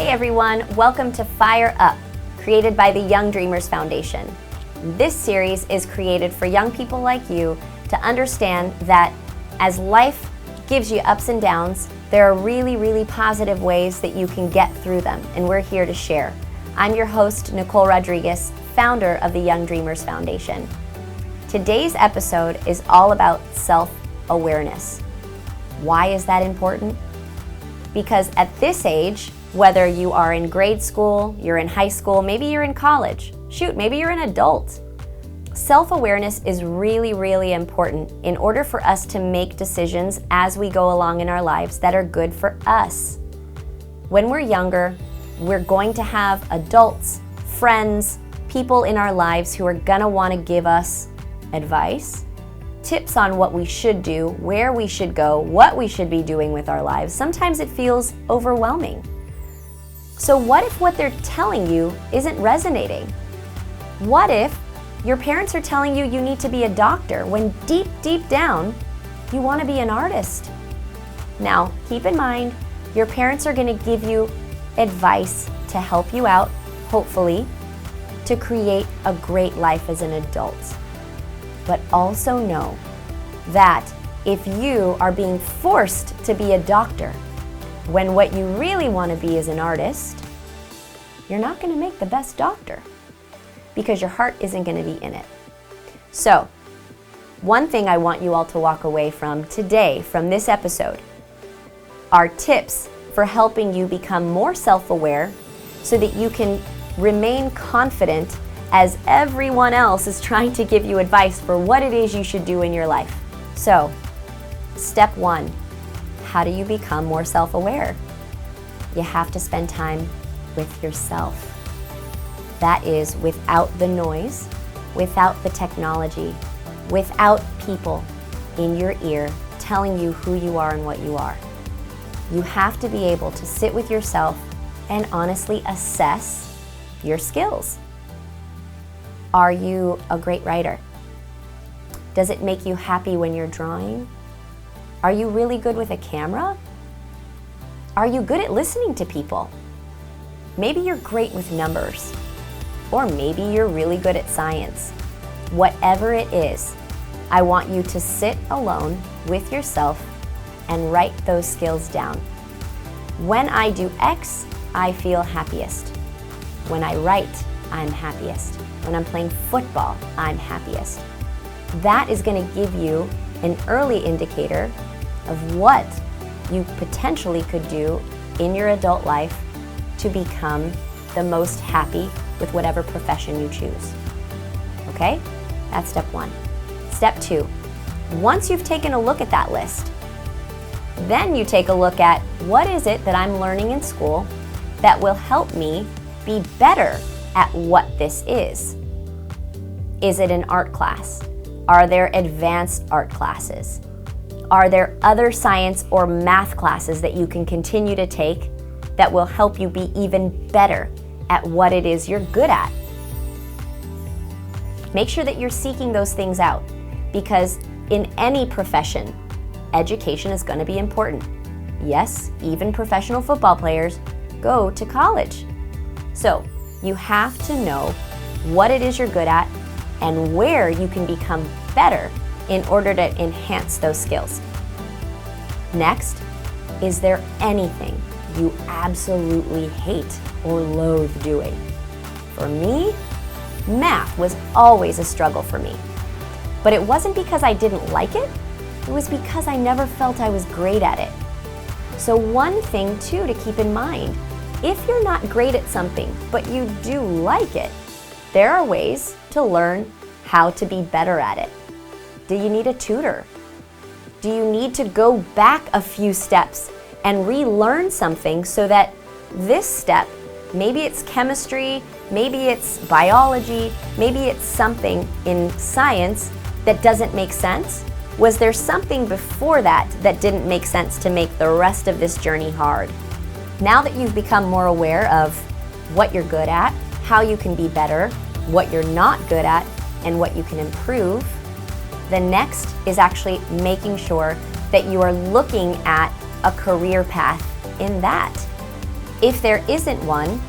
Hey everyone, welcome to Fire Up, created by the Young Dreamers Foundation. This series is created for young people like you to understand that as life gives you ups and downs, there are really positive ways that you can get through them, and we're here to share. I'm your host, Nicole Rodrigues, founder of the Young Dreamers Foundation. Today's episode is all about self-awareness. Why is that important? Because at this age, whether you are in grade school, you're in high school, maybe you're in college, maybe you're an adult, self-awareness is really important in order for us to make decisions as we go along in our lives that are good for us. When we're younger, we're going to have adults, friends, people in our lives who are gonna wanna give us advice, tips on what we should do, where we should go, what we should be doing with our lives. Sometimes it feels overwhelming. So what if what they're telling you isn't resonating? What if your parents are telling you you need to be a doctor when deep down you want to be an artist? Now, keep in mind, your parents are going to give you advice to help you out, hopefully, to create a great life as an adult. But also know that if you are being forced to be a doctor when what you really want to be is an artist, you're not going to make the best doctor because your heart isn't going to be in it. So, one thing I want you all to walk away from today, from this episode, are tips for helping you become more self-aware so that you can remain confident as everyone else is trying to give you advice for what it is you should do in your life. So, step one, how do you become more self-aware? You have to spend time with yourself. That is without the noise, without the technology, without people in your ear telling you who you are and what you are. You have to be able to sit with yourself and honestly assess your skills. Are you a great writer? Does it make you happy when you're drawing? Are you really good with a camera? Are you good at listening to people? Maybe you're great with numbers, or maybe you're really good at science. Whatever it is, I want you to sit alone with yourself and write those skills down. When I do X, I feel happiest. When I write, I'm happiest. When I'm playing football, I'm happiest. That is going to give you an early indicator of what you potentially could do in your adult life to become the most happy with whatever profession you choose. Okay? That's step one. Step two, once you've taken a look at that list, then you take a look at what is it that I'm learning in school that will help me be better at what this is. Is it an art class? Are there advanced art classes? Are there other science or math classes that you can continue to take that will help you be even better at what it is you're good at? Make sure that you're seeking those things out, because in any profession, education is going to be important. Yes, even professional football players go to college. So you have to know what it is you're good at and where you can become better in order to enhance those skills. Next, is there anything you absolutely hate or loathe doing? For me, math was always a struggle for me. But it wasn't because I didn't like it, it was because I never felt I was great at it. So one thing too to keep in mind, if you're not great at something, but you do like it, there are ways to learn how to be better at it. Do you need a tutor? Do you need to go back a few steps and relearn something so that this step, maybe it's chemistry, maybe it's biology, maybe it's something in science that doesn't make sense? Was there something before that that didn't make sense to make the rest of this journey hard? Now that you've become more aware of what you're good at, how you can be better, what you're not good at, and what you can improve, the next is actually making sure that you are looking at a career path in that. If there isn't one,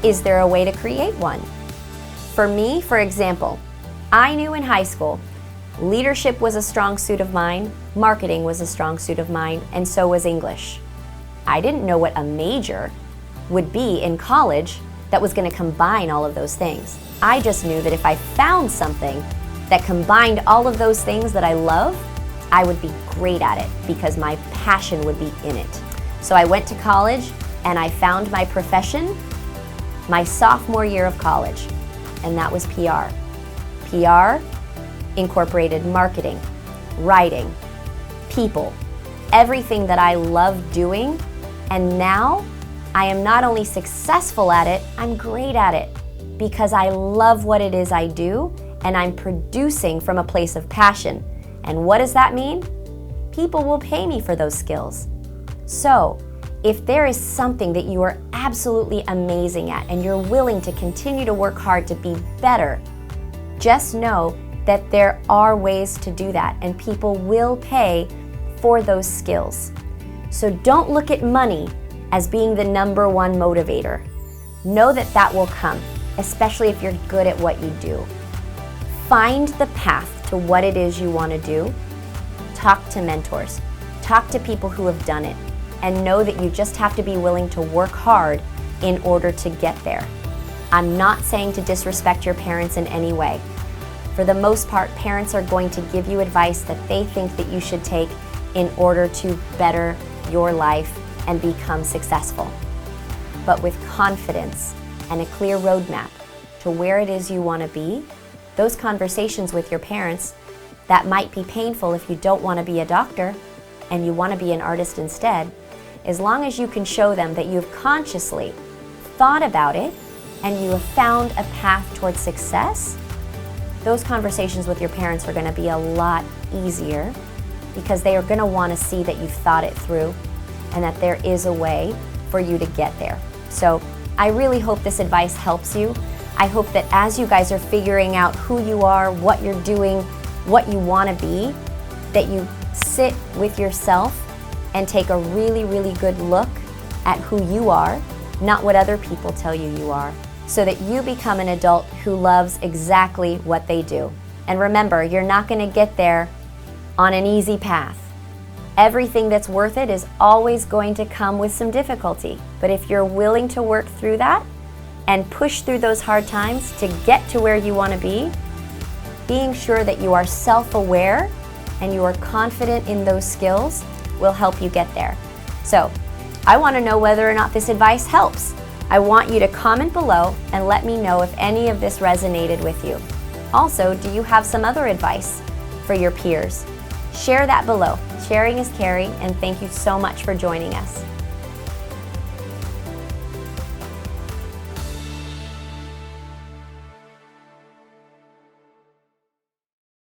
is there a way to create one? For me, for example, I knew in high school leadership was a strong suit of mine, marketing was a strong suit of mine, and so was English. I didn't know what a major would be in college that was going to combine all of those things. I just knew that if I found something that combined all of those things that I love, I would be great at it because my passion would be in it. So I went to college and I found my profession my sophomore year of college, and that was PR. PR incorporated marketing, writing, people, everything that I love doing, and now I am not only successful at it, I'm great at it because I love what it is I do and I'm producing from a place of passion. And what does that mean? People will pay me for those skills. So, if there is something that you are absolutely amazing at and you're willing to continue to work hard to be better, just know that there are ways to do that and people will pay for those skills. So don't look at money as being the number one motivator. Know that that will come, especially if you're good at what you do. Find the path to what it is you want to do. Talk to mentors. Talk to people who have done it. And know that you just have to be willing to work hard in order to get there. I'm not saying to disrespect your parents in any way. For the most part, parents are going to give you advice that they think that you should take in order to better your life and become successful. But with confidence and a clear roadmap to where it is you want to be, those conversations with your parents that might be painful if you don't want to be a doctor and you want to be an artist instead, as long as you can show them that you've consciously thought about it and you have found a path towards success, those conversations with your parents are going to be a lot easier because they are going to want to see that you've thought it through and that there is a way for you to get there. So I really hope this advice helps you. I hope that as you guys are figuring out who you are, what you're doing, what you want to be, that you sit with yourself and take a really, really good look at who you are, not what other people tell you you are, so that you become an adult who loves exactly what they do. And remember, you're not going to get there on an easy path. Everything that's worth it is always going to come with some difficulty. But if you're willing to work through that and push through those hard times to get to where you want to be, being sure that you are self-aware and you are confident in those skills will help you get there. So, I want to know whether or not this advice helps. I want you to comment below and let me know if any of this resonated with you. Also, do you have some other advice for your peers? Share that below. Sharing is caring, and thank you so much for joining us.